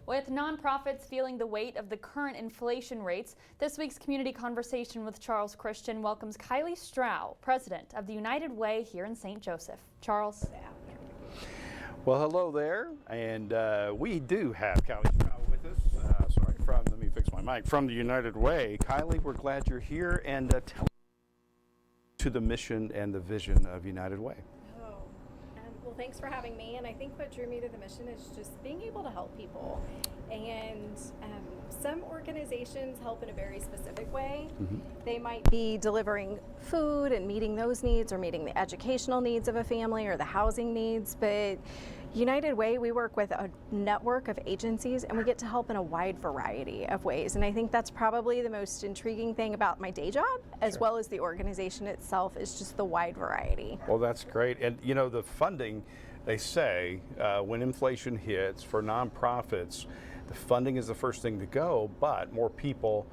With nonprofits feeling the weight of the current inflation rates, this week's Community Conversation with Charles Christian welcomes Kylee Strough, president of the United Way here in St. Joseph. Charles. Well, hello there, and we do have Kylee Strough with us. Let me fix my mic. From the United Way. Kylee, we're glad you're here, and tell us to the mission and the vision of United Way. Well, thanks for having me, and I think what drew me to the mission is just being able to help people. And some organizations help in a very specific way. They might be delivering food and meeting those needs, or meeting the educational needs of a family or the housing needs, but United Way, we work with a network of agencies, and we get to help in a wide variety of ways. And I think that's probably the most intriguing thing about my day job, as well as the organization itself, is just the wide variety. Well, that's great. And you know, the funding, they say, when inflation hits for nonprofits, the funding is the first thing to go, but more people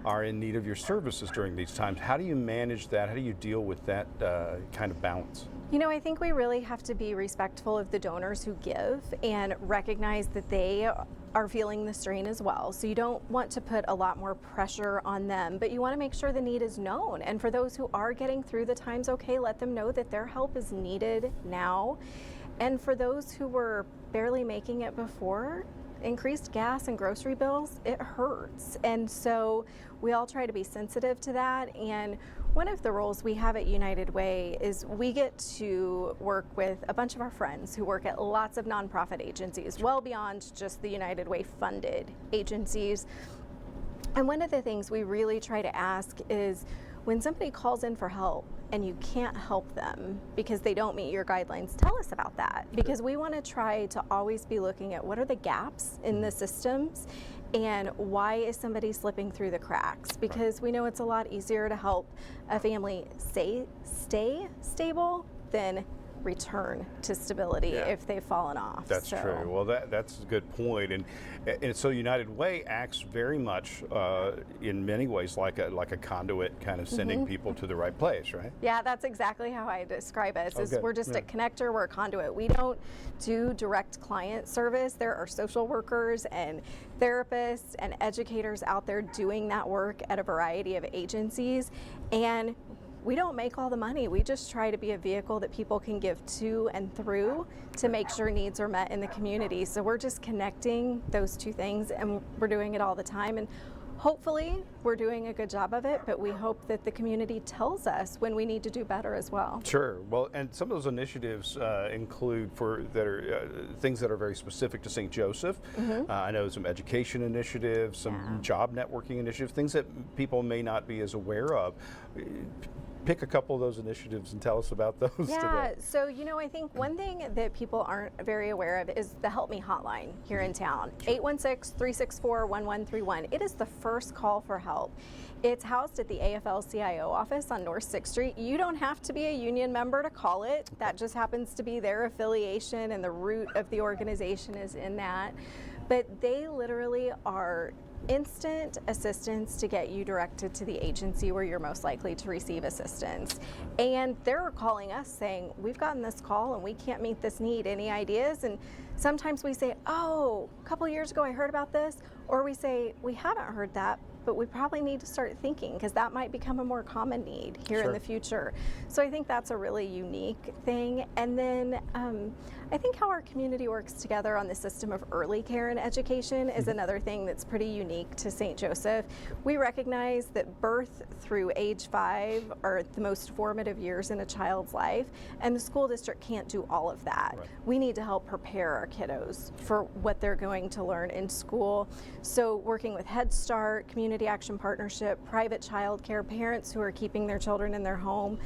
are in need of your services during these times. How do you manage that? How do you deal with that kind of balance? You know, I think we really have to be respectful of the donors who give and recognize that they are feeling the strain as well. So you don't want to put a lot more pressure on them, but you want to make sure the need is known. And for those who are getting through the times okay, let them know that their help is needed now. And for those who were barely making it before, increased gas and grocery bills, it hurts. And so we all try to be sensitive to that. And one of the roles we have at United Way is we get to work with a bunch of our friends who work at lots of nonprofit agencies, well beyond just the United Way funded agencies. And one of the things we really try to ask is, when somebody calls in for help and you can't help them because they don't meet your guidelines, tell us about that, because we want to try to always be looking at what are the gaps in the systems and why is somebody slipping through the cracks, because we know it's a lot easier to help a family stay stable than return to stability if they've fallen off. That's true. Well, that's a good point. And so United Way acts very much in many ways like a conduit, kind of sending people to the right place, right? Yeah, that's exactly how I describe us. We're just a connector, we're a conduit. We don't do direct client service. There are social workers and therapists and educators out there doing that work at a variety of agencies, and we don't make all the money. We just try to be a vehicle that people can give to and through to make sure needs are met in the community. So we're just connecting those two things, and we're doing it all the time. And hopefully we're doing a good job of it, but we hope that the community tells us when we need to do better as well. Sure. Well, and some of those initiatives include things that are very specific to St. Joseph. I know some education initiatives, some job networking initiatives, things that people may not be as aware of. Pick a couple of those initiatives and tell us about those today. So, you know, I think one thing that people aren't very aware of is the Help Me hotline here in town, 816-364-1131. It is the first call for help. It's housed at the AFL-CIO office on North 6th Street. You don't have to be a union member to call it. That just happens to be their affiliation, and the root of the organization is in that. But they literally are instant assistance to get you directed to the agency where you're most likely to receive assistance. And they're calling us saying, we've gotten this call and we can't meet this need. Any ideas? And sometimes we say, oh, a couple years ago I heard about this. Or we say, we haven't heard that, but we probably need to start thinking, because that might become a more common need here in the future. So I think that's a really unique thing. And then I think how our community works together on the system of early care and education is another thing that's pretty unique to St. Joseph. We recognize that birth through age 5 are the most formative years in a child's life, and the school district can't do all of that. We need to help prepare our kiddos for what they're going to learn in school. So working with Head Start, Community Action Partnership, private child care, parents who are keeping their children in their home,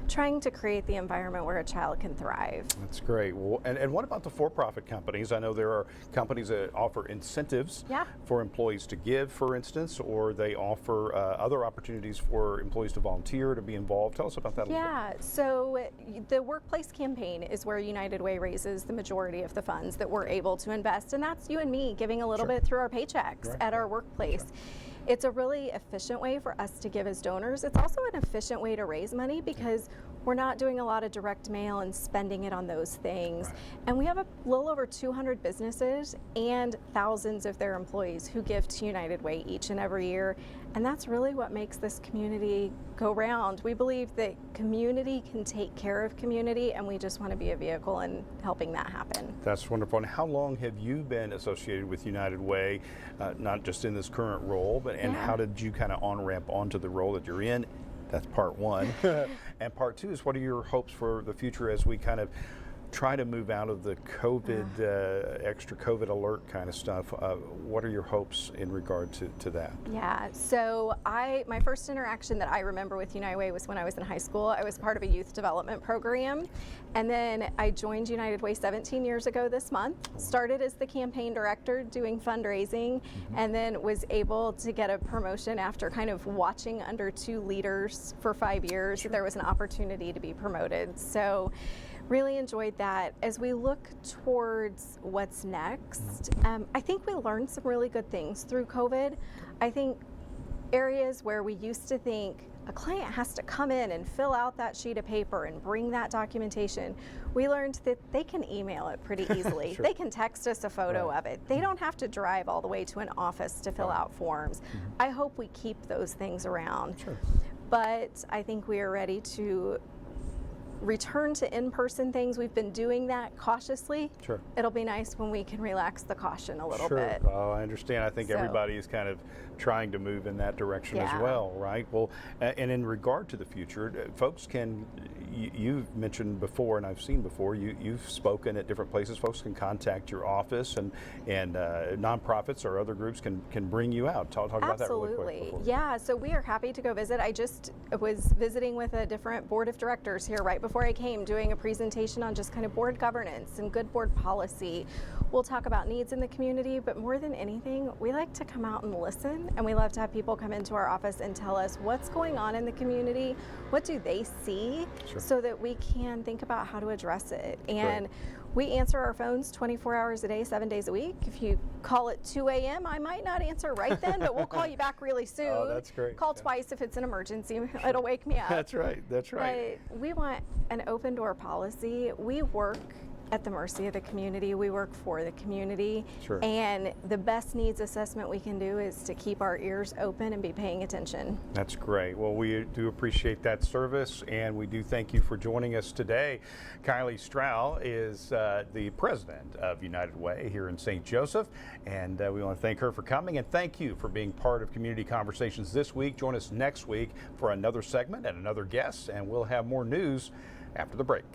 trying to create the environment where a child can thrive. That's great. Well, and what about the for-profit companies? I know there are companies that offer incentives for employees to give, for instance, or they offer other opportunities for employees to volunteer, to be involved. Tell us about that a little bit. So the workplace campaign is where United Way raises the majority of the funds that we're able to invest, and that's you and me giving a little bit through our paychecks at our workplace. It's a really efficient way for us to give as donors. It's also an efficient way to raise money, because we're not doing a lot of direct mail and spending it on those things. Right. And we have a little over 200 businesses and thousands of their employees who give to United Way each and every year. And that's really what makes this community go round. We believe that community can take care of community, and we just want to be a vehicle in helping that happen. That's wonderful. And how long have you been associated with United Way, not just in this current role, but and how did you kind of on-ramp onto the role that you're in? That's part one. And part two is, what are your hopes for the future as we kind of try to move out of the COVID, extra COVID alert kind of stuff? What are your hopes in regard to that? Yeah, so my first interaction that I remember with United Way was when I was in high school. I was part of a youth development program, and then I joined United Way 17 years ago this month. Started as the campaign director doing fundraising, and then was able to get a promotion after kind of watching under two leaders for 5 years. There was an opportunity to be promoted. So really enjoyed that. As we look towards what's next, I think we learned some really good things through COVID. I think areas where we used to think a client has to come in and fill out that sheet of paper and bring that documentation, we learned that they can email it pretty easily. They can text us a photo of it. They don't have to drive all the way to an office to fill out forms. I hope we keep those things around. But I think we are ready to return to in-person things. We've been doing that cautiously. It'll be nice when we can relax the caution a little bit. Oh, I understand. I think everybody is kind of trying to move in that direction as well, right? Well, and in regard to the future, folks can, you've mentioned before, and I've seen before, you've spoken at different places. Folks can contact your office, and nonprofits or other groups can bring you out. Talk about that really quick. Yeah, so we are happy to go visit. I just was visiting with a different board of directors here right before I came, doing a presentation on just kind of board governance and good board policy. We'll talk about needs in the community, but more than anything, we like to come out and listen, and we love to have people come into our office and tell us what's going on in the community, what do they see, so that we can think about how to address it. And we answer our phones 24 hours a day, 7 days a week. If you call at 2 a.m., I might not answer right then, but we'll call you back really soon. Oh, that's great. Call twice if it's an emergency. It'll wake me up. That's right. That's right. But we want an open door policy. We work at the mercy of the community. We work for the community. And the best needs assessment we can do is to keep our ears open and be paying attention. That's great. Well, we do appreciate that service, and we do thank you for joining us today. Kylee Strough is the president of United Way here in St. Joseph, and we want to thank her for coming, and thank you for being part of Community Conversations this week. Join us next week for another segment and another guest, and we'll have more news after the break.